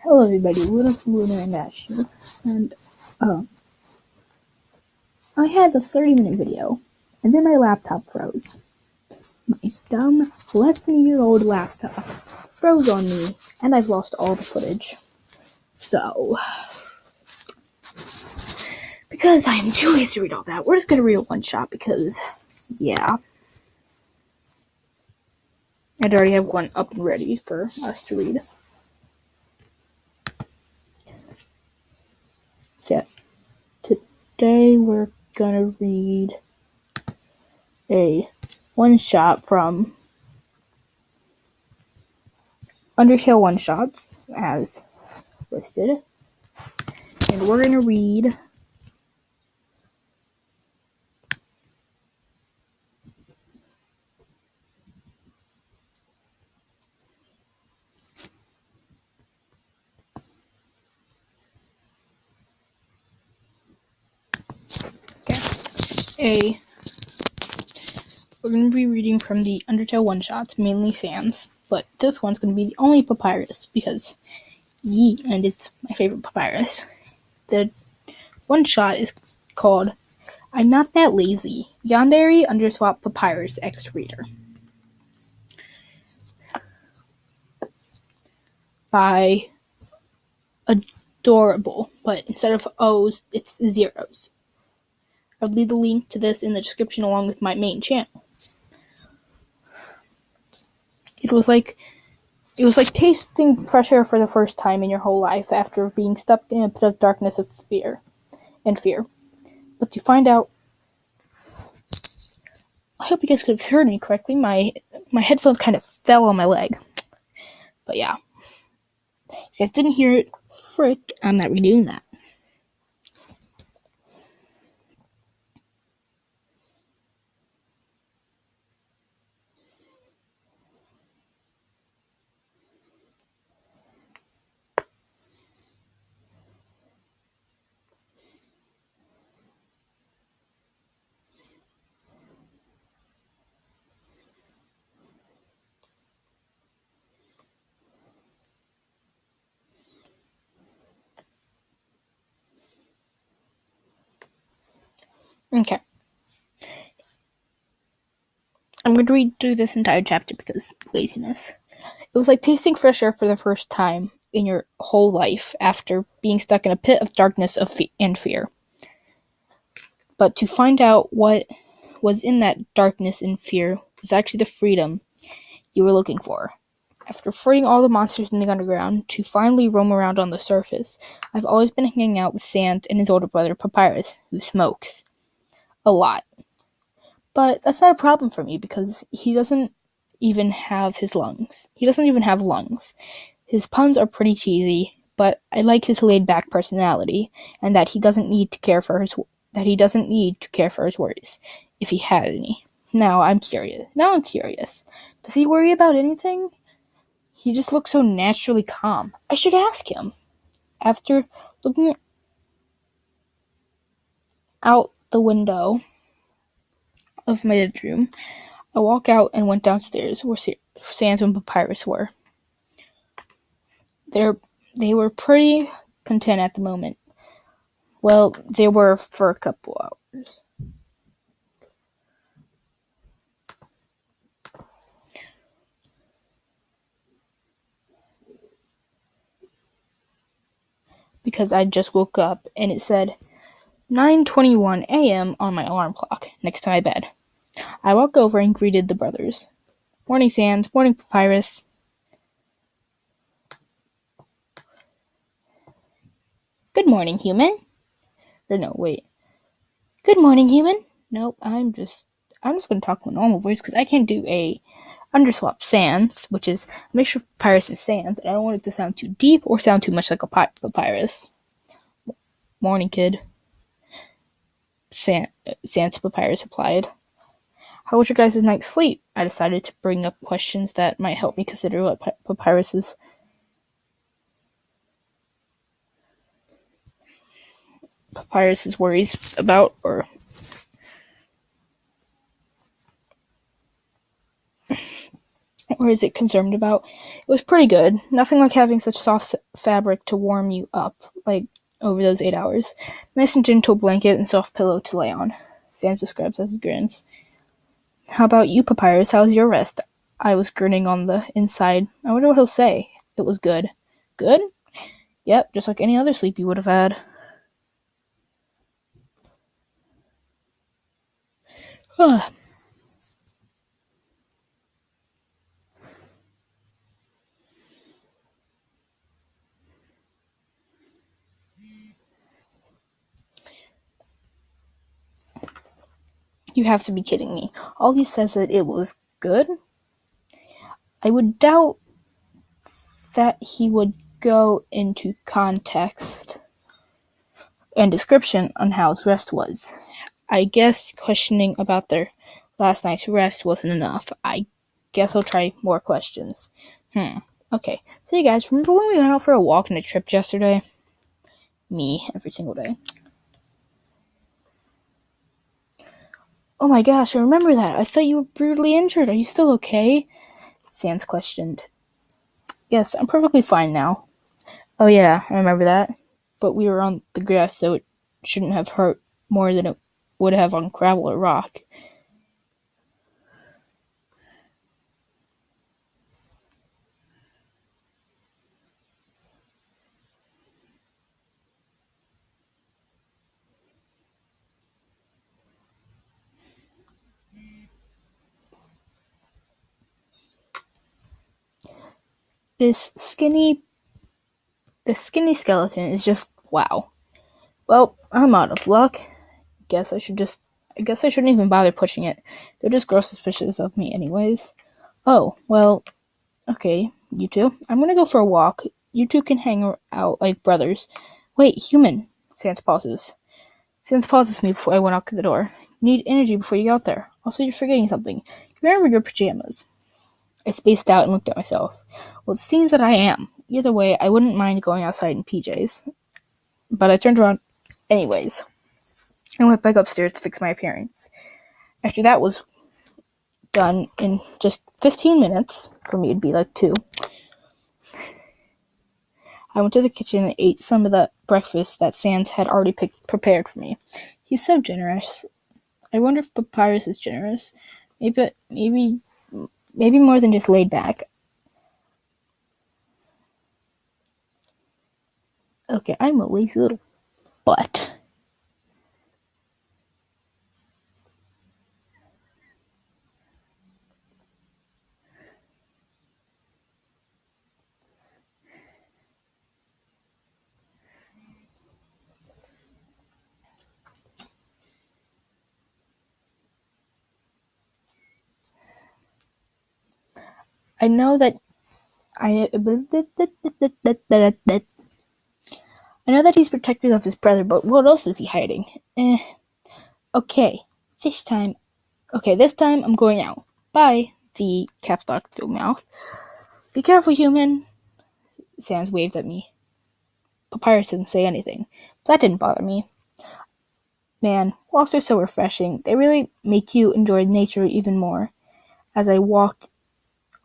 Hello everybody, Luna from Luna and Ash here, and I had a 30-minute video, and then my laptop froze. My dumb, less than a year old laptop froze on me, and I've lost all the footage. So, because I am too lazy to read all that, we're just gonna read a one-shot because, yeah. I'd already have one up and ready for us to read. So, today we're gonna read a one-shot from Undertale one-shots, as listed. And we're gonna read we're going to be reading from the Undertale one-shots, mainly Sans, but this one's going to be the only Papyrus, because and it's my favorite Papyrus. The one-shot is called I'm Not That Lazy, Yandere Underswap PapyrusxReader. By Adorable, but instead of O's, it's zeros. I'll leave the link to this in the description along with my main channel. It was like tasting fresh air for the first time in your whole life after being stuck in a pit of darkness of fear. But to find out, I hope you guys could have heard me correctly. My headphones kind of fell on my leg. But yeah. If you guys didn't hear it, frick, I'm not redoing that. Okay. I'm going to read through this entire chapter because laziness. It was like tasting fresh air for the first time in your whole life after being stuck in a pit of darkness and fear. But to find out what was in that darkness and fear was actually the freedom you were looking for. After fighting all the monsters in the underground to finally roam around on the surface, I've always been hanging out with Sans and his older brother Papyrus, who smokes. A lot. But that's not a problem for me because he doesn't even have his lungs. He doesn't even have lungs. His puns are pretty cheesy, but I like his laid-back personality, and that he doesn't need to care for his worries, if he had any. Now I'm curious. Does he worry about anything? He just looks so naturally calm. I should ask him. After looking out the window of my bedroom, I walked out and went downstairs where Sans and Papyrus were. They were pretty content at the moment. Well, they were for a couple hours. Because I just woke up and it said 9:21 a.m. on my alarm clock next to my bed. I walked over and greeted the brothers. Morning, Sans. Morning, Papyrus. Good morning, human. Or no, wait. Good morning, human. Nope, I'm just gonna talk my normal voice because I can't do a Underswap Sans, which is a mixture of Papyrus and Sans. I don't want it to sound too deep or sound too much like a Papyrus. Morning, kid. Sans Papyrus replied. How was your guys' night's sleep? I decided to bring up questions that might help me consider what Papyrus's worries about, or or is it concerned about? It was pretty good. Nothing like having such soft fabric to warm you up, like over those 8 hours. Nice and gentle blanket and soft pillow to lay on. Sans describes as he grins. How about you, Papyrus? How's your rest? I was grinning on the inside. I wonder what he'll say. It was good. Good? Yep, just like any other sleep you would have had. You have to be kidding me. All he says that it was good? I would doubt that he would go into context and description on how his rest was. I guess questioning about their last night's rest wasn't enough. I guess I'll try more questions. Okay. So you guys, remember when we went out for a walk and a trip yesterday? Me, every single day. Oh my gosh, I remember that. I thought you were brutally injured. Are you still okay? Sans questioned. Yes, I'm perfectly fine now. Oh yeah, I remember that. But we were on the grass, so it shouldn't have hurt more than it would have on gravel or rock. This skinny skeleton is just wow. Well, I'm out of luck. Guess I shouldn't even bother pushing it. They're just gross suspicious of me anyways. Oh, well, okay, you two. I'm gonna go for a walk. You two can hang out like brothers. Wait, human. Sans pauses me before I went out the door. You need energy before you get out there. Also, you're forgetting something. You remember your pajamas. I spaced out and looked at myself. Well, it seems that I am. Either way, I wouldn't mind going outside in PJs. But I turned around anyways and went back upstairs to fix my appearance. After that was done in just 15 minutes, for me it'd be like 2, I went to the kitchen and ate some of the breakfast that Sans had already prepared for me. He's so generous. I wonder if Papyrus is generous. Maybe more than just laid back. Okay, I'm a lazy little butt. I know that he's protective of his brother, but what else is he hiding? Okay, this time I'm going out. Bye. The caps lock through mouth. Be careful, human. Sans waved at me. Papyrus didn't say anything, but that didn't bother me. Man, walks are so refreshing. They really make you enjoy nature even more. As I walked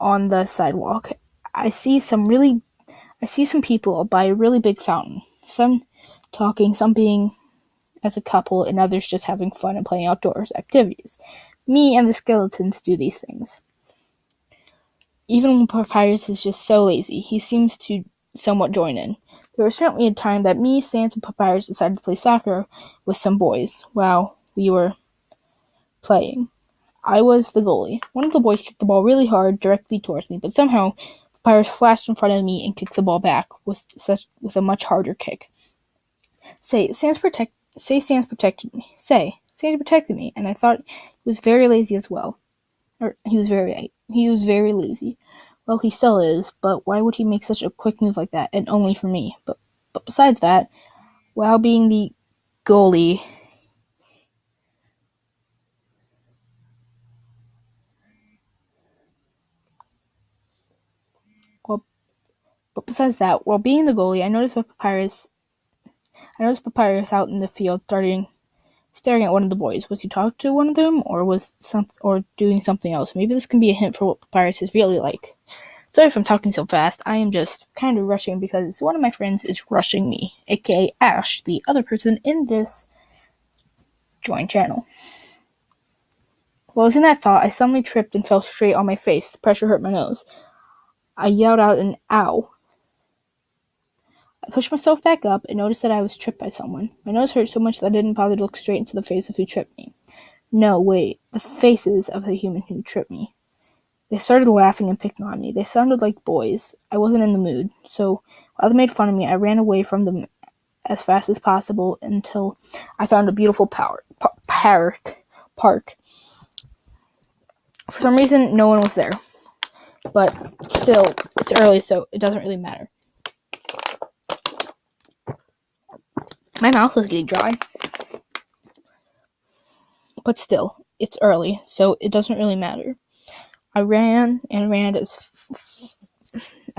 on the sidewalk, I see some people by a really big fountain. Some talking, some being as a couple, and others just having fun and playing outdoors activities. Me and the skeletons do these things. Even when Papyrus is just so lazy, he seems to somewhat join in. There was certainly a time that me, Sans, and Papyrus decided to play soccer with some boys while we were playing. I was the goalie. One of the boys kicked the ball really hard directly towards me, but somehow Papyrus flashed in front of me and kicked the ball back with a much harder kick. Sans protected me. Sans protected me, and I thought he was very lazy as well. He was very lazy. Well, he still is, but why would he make such a quick move like that, and only for me? But besides that, while being the goalie, I noticed Papyrus out in the field starting staring at one of the boys. Was he talking to one of them, or doing something else? Maybe this can be a hint for what Papyrus is really like. Sorry if I'm talking so fast. I am just kind of rushing because one of my friends is rushing me, aka Ash, the other person in this joint channel. While I was in that thought, I suddenly tripped and fell straight on my face. The pressure hurt my nose. I yelled out an ow. I pushed myself back up and noticed that I was tripped by someone. My nose hurt so much that I didn't bother to look straight into the face of who tripped me. No, wait, the faces of the human who tripped me. They started laughing and picking on me. They sounded like boys. I wasn't in the mood, so while they made fun of me, I ran away from them as fast as possible until I found a beautiful park. For some reason, no one was there. But still, it's early, so it doesn't really matter. My mouth was getting dry. But still, it's early, so it doesn't really matter. I ran and ran as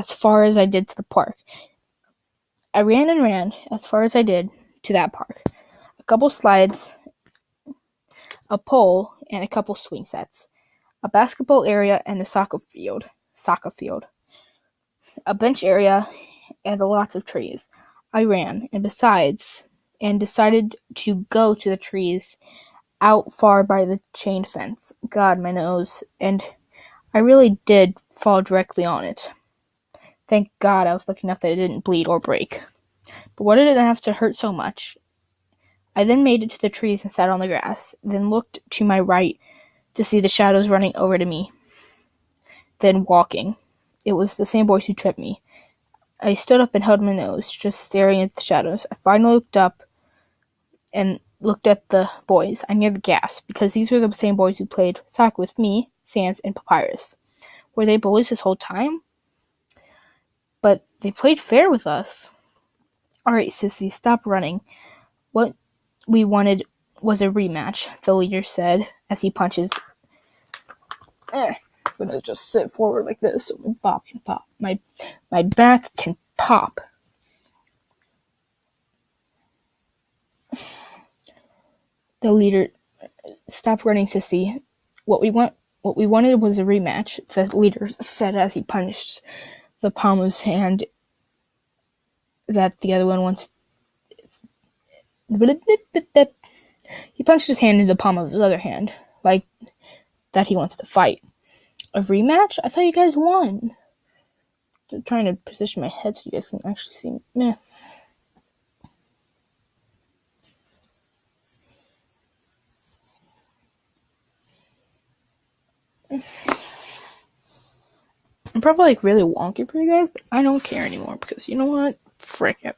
far as I did to the park. I ran and ran as far as I did to that park. A couple slides, a pole, and a couple swing sets. A basketball area and a soccer field. A bench area and lots of trees. I ran, and decided to go to the trees out far by the chain fence. God, my nose. And I really did fall directly on it. Thank God I was lucky enough that it didn't bleed or break. But why did it have to hurt so much? I then made it to the trees and sat on the grass, then looked to my right to see the shadows running over to me, then walking. It was the same boys who tripped me. I stood up and held my nose, just staring at the shadows. I finally looked up and looked at the boys. I nearly gasped, because these were the same boys who played soccer with me, Sans, and Papyrus. Were they bullies this whole time? But they played fair with us. Alright, sissy, stop running. What we wanted was a rematch, the leader said as he punches. I'm gonna just sit forward like this so my back can pop. My back can pop. The leader, stop running, sissy. What we wanted was a rematch, the leader said as he punched the palm of his hand that the other one wants. He punched his hand into the palm of his other hand, like that he wants to fight. A rematch? I thought you guys won. I'm trying to position my head so you guys can actually see me. Meh. I'm probably really wonky for you guys, but I don't care anymore because you know what? Frick it.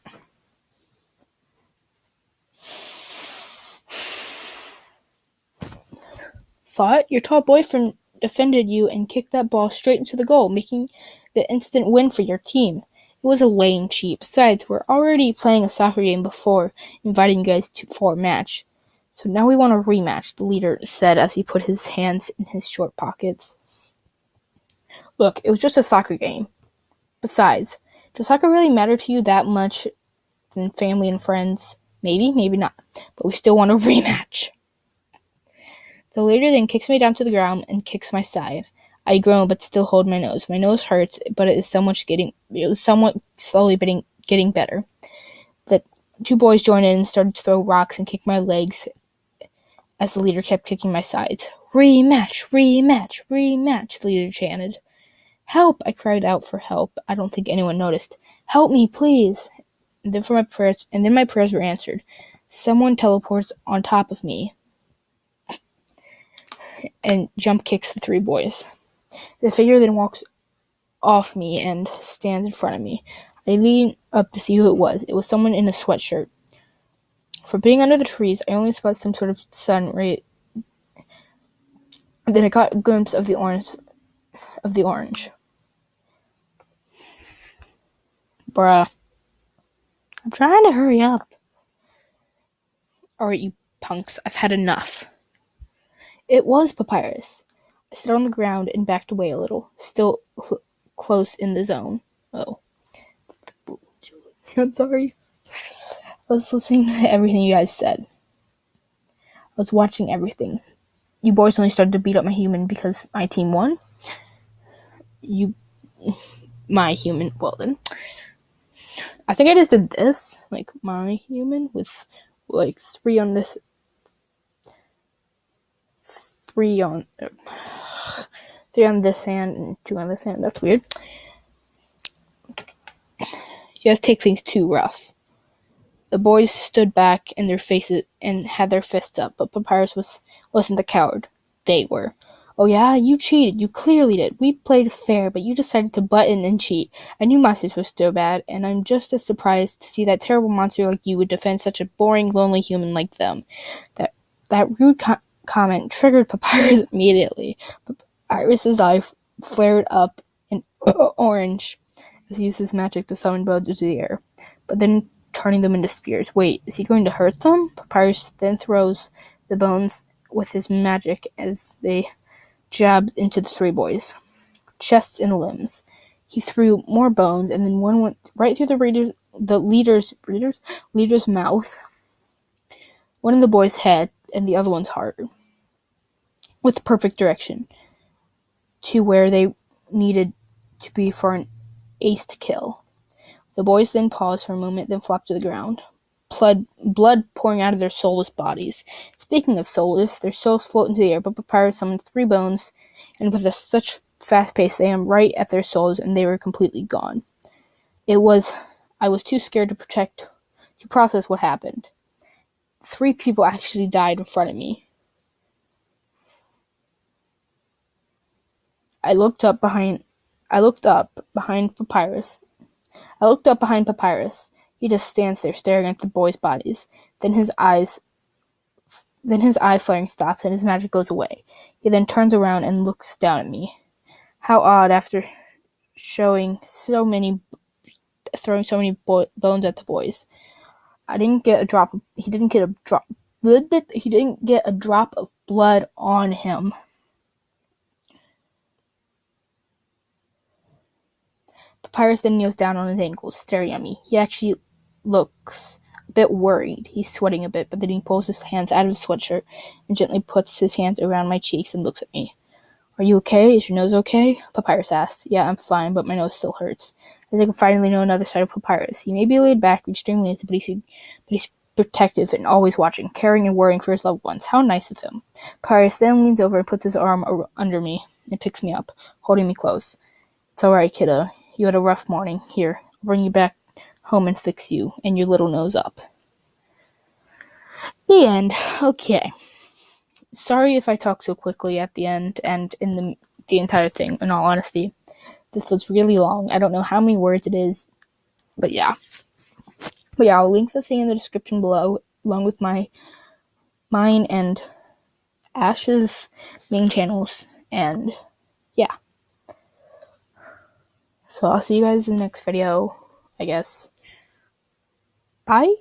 Thought your tall boyfriend defended you and kicked that ball straight into the goal, making the instant win for your team. It was a lame cheat. Besides, we're already playing a soccer game before inviting you guys for a match. So now we want a rematch, the leader said as he put his hands in his short pockets. Look, it was just a soccer game. Besides, does soccer really matter to you that much than family and friends? Maybe, maybe not. But we still want a rematch. The leader then kicks me down to the ground and kicks my side. I groan but still hold my nose. My nose hurts, but it was somewhat slowly getting better. The two boys joined in and started to throw rocks and kick my legs as the leader kept kicking my sides. Rematch, rematch, rematch, the leader chanted. Help! I cried out for help. I don't think anyone noticed. Help me, please! And then my prayers were answered. Someone teleports on top of me and jump kicks the three boys. The figure then walks off me and stands in front of me. I lean up to see who it was. It was someone in a sweatshirt. For being under the trees, I only spotted some sort of sun ray. Then I caught a glimpse of the orange. Bruh. I'm trying to hurry up. Alright, you punks. I've had enough. It was Papyrus. I sat on the ground and backed away a little, still close in the zone. Oh. I'm sorry. I was listening to everything you guys said. was watching everything. You boys only started to beat up my human because my team won. My human, well then. I think I just did this, like, my human, with, like, 3 on this, 3 on this hand, and 2 on this hand. That's weird. You guys take things too rough. The boys stood back in their faces and had their fists up, but Papyrus wasn't the coward. They were. Oh yeah, you cheated. You clearly did. We played fair, but you decided to butt in and cheat. I knew monsters were so bad, and I'm just as surprised to see that terrible monster like you would defend such a boring, lonely human like them. That rude comment triggered Papyrus immediately. Papyrus's eye flared up in orange as he used his magic to summon bones into the air, but then turning them into spears. Wait, is he going to hurt them? Papyrus then throws the bones with his magic as they jab into the 3 boys' chests and limbs. He threw more bones, and then one went right through the leader's mouth, one in the boy's head, and the other one's heart, with perfect direction to where they needed to be for an aced kill. The boys then paused for a moment, then flopped to the ground, blood pouring out of their soulless bodies. Speaking of soulless, their souls float into the air, but Papyrus summoned 3 bones, and with such fast pace, they aimed right at their souls, and they were completely gone. I was too scared to process what happened. 3 people actually died in front of me. I looked up behind Papyrus. He just stands there staring at the boys' bodies. Then his eye flaring stops and his magic goes away. He then turns around and looks down at me. How odd, after throwing so many bones at the boys. He didn't get a drop of blood on him. Papyrus then kneels down on his ankles, staring at me. He actually looks a bit worried. He's sweating a bit, but then he pulls his hands out of his sweatshirt and gently puts his hands around my cheeks and looks at me. Are you okay? Is your nose okay? Papyrus asks. Yeah, I'm fine, but my nose still hurts. As I can finally know another side of Papyrus. He may be laid back, extremely lazy, but he's protective and always watching, caring and worrying for his loved ones. How nice of him. Papyrus then leans over and puts his arm under me and picks me up, holding me close. It's alright, kiddo. You had a rough morning. Here, I'll bring you back home and fix you and your little nose up. The end. Okay. Sorry if I talk so quickly at the end and in the entire thing, in all honesty. This was really long. I don't know how many words it is, but yeah. I'll link the thing in the description below, along with mine and Ash's main channels, and yeah. So I'll see you guys in the next video, I guess. Bye.